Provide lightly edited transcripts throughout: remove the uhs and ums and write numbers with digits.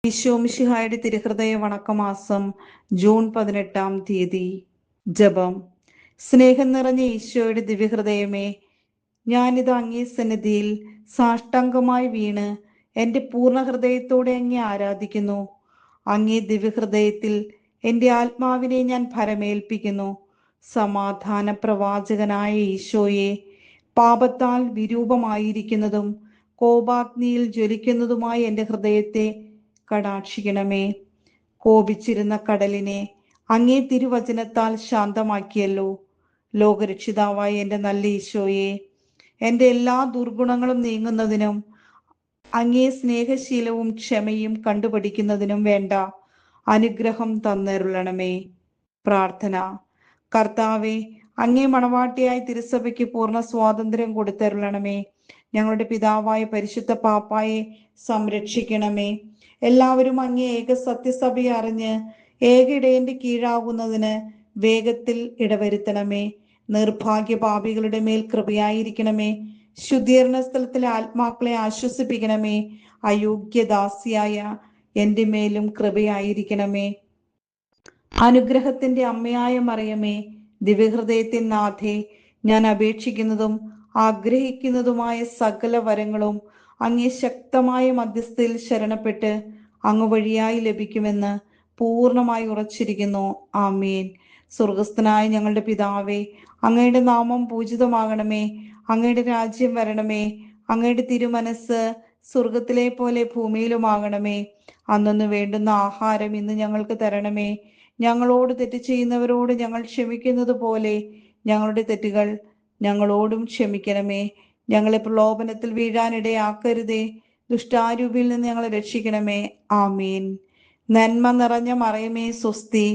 ഈശോമിശിഹായുടെ തിരുഹൃദയ വണക്കമാസം June 18 ജപം. സ്നേഹം നിറഞ്ഞ ഈശോയുടെ ദിവ്യഹൃദയമേ, ഞാനിത് അങ്ങേ സന്നിധിയിൽ സാഷ്ടാംഗമായി വീണ് എൻ്റെ പൂർണ്ണ ഹൃദയത്തോടെ അങ്ങേ ആരാധിക്കുന്നു. അങ്ങേ ദിവ്യഹൃദയത്തിൽ എൻ്റെ ആത്മാവിനെ ഞാൻ ഭരമേൽപ്പിക്കുന്നു. സമാധാന പ്രവാചകനായ ഈശോയെ, പാപത്താൽ വിരൂപമായിരിക്കുന്നതും കോപാഗ്നിയിൽ ജ്വലിക്കുന്നതുമായ എൻ്റെ ഹൃദയത്തെ കടാക്ഷിക്കണമേ. കോപിച്ചിരുന്ന കടലിനെ അങ്ങേ തിരുവചനത്താൽ ശാന്തമാക്കിയല്ലോ. ലോകരക്ഷിതാവായ എൻ്റെ നല്ല ഈശോയെ, എൻ്റെ എല്ലാ ദുർഗുണങ്ങളും നീങ്ങുന്നതിനും അങ്ങേ സ്നേഹശീലവും ക്ഷമയും കണ്ടുപഠിക്കുന്നതിനും വേണ്ട അനുഗ്രഹം തന്നരുളണമേ. പ്രാർത്ഥന. കർത്താവെ, അങ്ങേ മണവാട്ടിയായ തിരുസഭയ്ക്ക് പൂർണ്ണ സ്വാതന്ത്ര്യം കൊടുത്തരുളണമേ. ഞങ്ങളുടെ പിതാവായ പരിശുദ്ധ പാപ്പായെ സംരക്ഷിക്കണമേ. എല്ലാവരും അങ്ങേ ഏക സത്യസഭയെ അറിഞ്ഞ് ഏക ഇടയന്റെ കീഴാകുന്നതിന് വേഗത്തിൽ ഇടവരുത്തണമേ. നിർഭാഗ്യ പാപികളുടെ മേൽ കൃപയായിരിക്കണമേ. ശുദ്ധീകരണ സ്ഥലത്തിലെ ആത്മാക്കളെ ആശ്വസിപ്പിക്കണമേ. അയോഗ്യദാസിയായ എൻ്റെ മേലും കൃപയായിരിക്കണമേ. അനുഗ്രഹത്തിന്റെ അമ്മയായ മറിയമേ, ദിവ്യഹൃദയത്തിൻ നാഥേ, ഞാൻ അപേക്ഷിക്കുന്നതും ആഗ്രഹിക്കുന്നതുമായ സകല വരങ്ങളും അങ്ങേ ശക്തമായ മധ്യസ്ഥയിൽ ശരണപ്പെട്ട് അങ്ങ് വഴിയായി ലഭിക്കുമെന്ന് പൂർണ്ണമായി ഉറച്ചിരിക്കുന്നു. ആമേൻ. സ്വർഗസ്ഥനായ ഞങ്ങളുടെ പിതാവേ, അങ്ങയുടെ നാമം പൂജിതമാകണമേ. അങ്ങയുടെ രാജ്യം വരണമേ. അങ്ങയുടെ തിരുമനസ് സ്വർഗത്തിലെ പോലെ ഭൂമിയിലുമാകണമേ. അന്നു വേണ്ടുന്ന ആഹാരം ഇന്ന് ഞങ്ങൾക്ക് തരണമേ. ഞങ്ങളോട് തെറ്റ് ചെയ്യുന്നവരോട് ഞങ്ങൾ ക്ഷമിക്കുന്നത് പോലെ ഞങ്ങളുടെ തെറ്റുകൾ ഞങ്ങളോടും ക്ഷമിക്കണമേ. ഞങ്ങളെ പ്രലോഭനത്തിൽ വീഴാനിടയാക്കരുതേ. ദുഷ്ടാരൂപിയിൽ നിന്ന് ഞങ്ങളെ രക്ഷിക്കണമേ. ആമീൻ. നന്മ നിറഞ്ഞ മറിയമേ, സ്വസ്തി.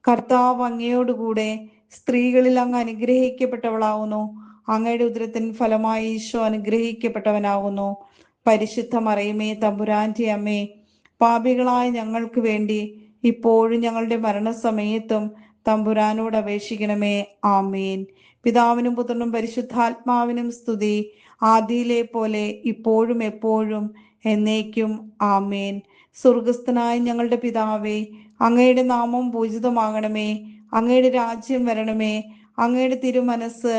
കർത്താവ് അങ്ങയോടുകൂടെ സ്ത്രീകളിൽ അങ്ങ് അനുഗ്രഹിക്കപ്പെട്ടവളാവുന്നു. അങ്ങയുടെ ഉദരത്തിൻ ഫലമായി ഈശോ അനുഗ്രഹിക്കപ്പെട്ടവനാകുന്നു. പരിശുദ്ധ മറിയമേ, തമ്പുരാന്റെ അമ്മേ, പാപികളായ ഞങ്ങൾക്ക് വേണ്ടി ഇപ്പോഴും ഞങ്ങളുടെ മരണസമയത്തും തമ്പുരാനോട് അപേക്ഷിക്കണമേ. ആമീൻ. പിതാവിനും പുത്രനും പരിശുദ്ധാത്മാവിനും സ്തുതി, ആദിയിലെ പോലെ ഇപ്പോഴും എപ്പോഴും എന്നേക്കും. ആമേൻ. സ്വർഗസ്ഥനായ ഞങ്ങളുടെ പിതാവേ, അങ്ങയുടെ നാമം പൂജിതമാകണമേ. അങ്ങയുടെ രാജ്യം വരണമേ. അങ്ങയുടെ തിരുമനസ്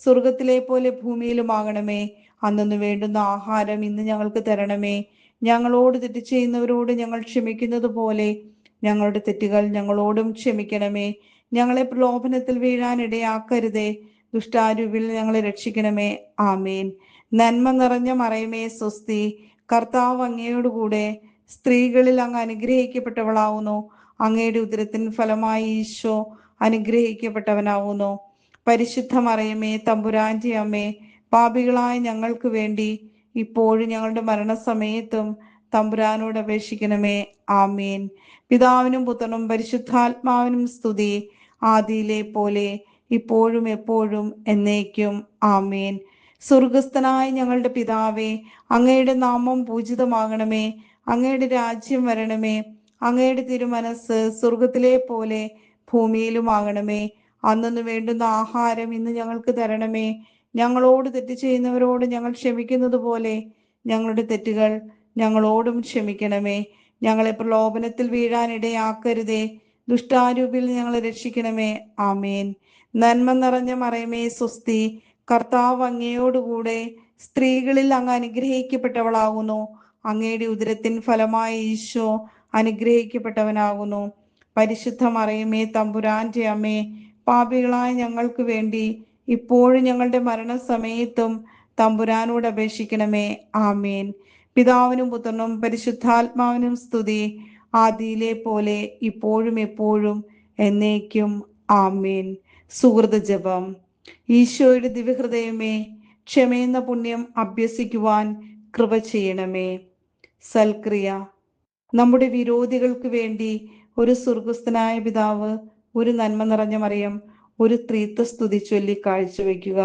സ്വർഗത്തിലെ പോലെ ഭൂമിയിലുമാകണമേ. അന്നു വേണ്ടുന്ന ആഹാരം ഇന്ന് ഞങ്ങൾക്ക് തരണമേ. ഞങ്ങളോട് തെറ്റ് ചെയ്യുന്നവരോട് ഞങ്ങൾ ക്ഷമിക്കുന്നത് പോലെ ഞങ്ങളുടെ തെറ്റുകൾ ഞങ്ങളോടും ക്ഷമിക്കണമേ. ഞങ്ങളെ പ്രലോഭനത്തിൽ വീഴാൻ ഇടയാക്കരുതേ. ദുഷ്ടാരൂപിൽ ഞങ്ങളെ രക്ഷിക്കണമേ. ആമേൻ. നന്മ നിറഞ്ഞ മറിയമേ, സ്വസ്തി. കർത്താവ് അങ്ങയോടുകൂടെ സ്ത്രീകളിൽ അങ്ങ് അനുഗ്രഹിക്കപ്പെട്ടവളാവുന്നു. അങ്ങയുടെ ഉദരത്തിൻ ഫലമായി ഈശോ അനുഗ്രഹിക്കപ്പെട്ടവനാവുന്നു. പരിശുദ്ധ മറിയമേ, തമ്പുരാന്റെ അമ്മേ, പാപികളായ ഞങ്ങൾക്ക് വേണ്ടി ഇപ്പോഴും ഞങ്ങളുടെ മരണസമയത്തും തമ്പുരാനോട് അപേക്ഷിക്കണമേ. ആമീൻ. പിതാവിനും പുത്രനും പരിശുദ്ധാത്മാവിനും സ്തുതി, ആദിയിലെ പോലെ ഇപ്പോഴും എപ്പോഴും എന്നേക്കും. ആമേൻ. സ്വർഗസ്ഥനായ ഞങ്ങളുടെ പിതാവേ, അങ്ങയുടെ നാമം പൂജിതമാകണമേ. അങ്ങയുടെ രാജ്യം വരണമേ. അങ്ങയുടെ തിരുമനസ് സ്വർഗത്തിലെ പോലെ ഭൂമിയിലുമാകണമേ. അന്നു വേണ്ടുന്ന ആഹാരം ഇന്ന് ഞങ്ങൾക്ക് തരണമേ. ഞങ്ങളോട് തെറ്റ് ചെയ്യുന്നവരോട് ഞങ്ങൾ ക്ഷമിക്കുന്നത് പോലെ ഞങ്ങളുടെ തെറ്റുകൾ ഞങ്ങളോടും ക്ഷമിക്കണമേ. ഞങ്ങളെ പ്രലോഭനത്തിൽ വീഴാൻ ഇടയാക്കരുതേ. ദുഷ്ടാരൂപിൽ ഞങ്ങളെ രക്ഷിക്കണമേ. ആമേൻ. നന്മ നിറഞ്ഞ മറിയമേ, സ്വസ്തി. കർത്താവ് അങ്ങയോടുകൂടെ സ്ത്രീകളിൽ അങ്ങ് അനുഗ്രഹിക്കപ്പെട്ടവളാകുന്നു. അങ്ങയുടെ ഉദരത്തിൻ ഫലമായി ഈശോ അനുഗ്രഹിക്കപ്പെട്ടവനാകുന്നു. പരിശുദ്ധ മറിയമേ, തമ്പുരാന്റെ അമ്മേ, പാപികളായ ഞങ്ങൾക്ക് വേണ്ടി ഇപ്പോഴും ഞങ്ങളുടെ മരണസമയത്തും തമ്പുരാനോട് അപേക്ഷിക്കണമേ. ആമേൻ. പിതാവിനും പുത്രനും പരിശുദ്ധാത്മാവിനും സ്തുതി, ആദിയിലെ പോലെ ഇപ്പോഴും എപ്പോഴും എന്നേക്കും. ആമേൻ. സുഹൃത ജപം. ഈശോയുടെ ദിവ്യഹൃദയമേ, ക്ഷമയെന്ന പുണ്യം അഭ്യസിക്കുവാൻ കൃപ ചെയ്യണമേ. സൽക്രിയ. നമ്മുടെ വിരോധികൾക്ക് വേണ്ടി ഒരു സ്വർഗസ്ഥനായ പിതാവ്, ഒരു നന്മ നിറഞ്ഞ മറിയം, ഒരു ത്രിത്വ സ്തുതി ചൊല്ലി കാഴ്ചവെക്കുക.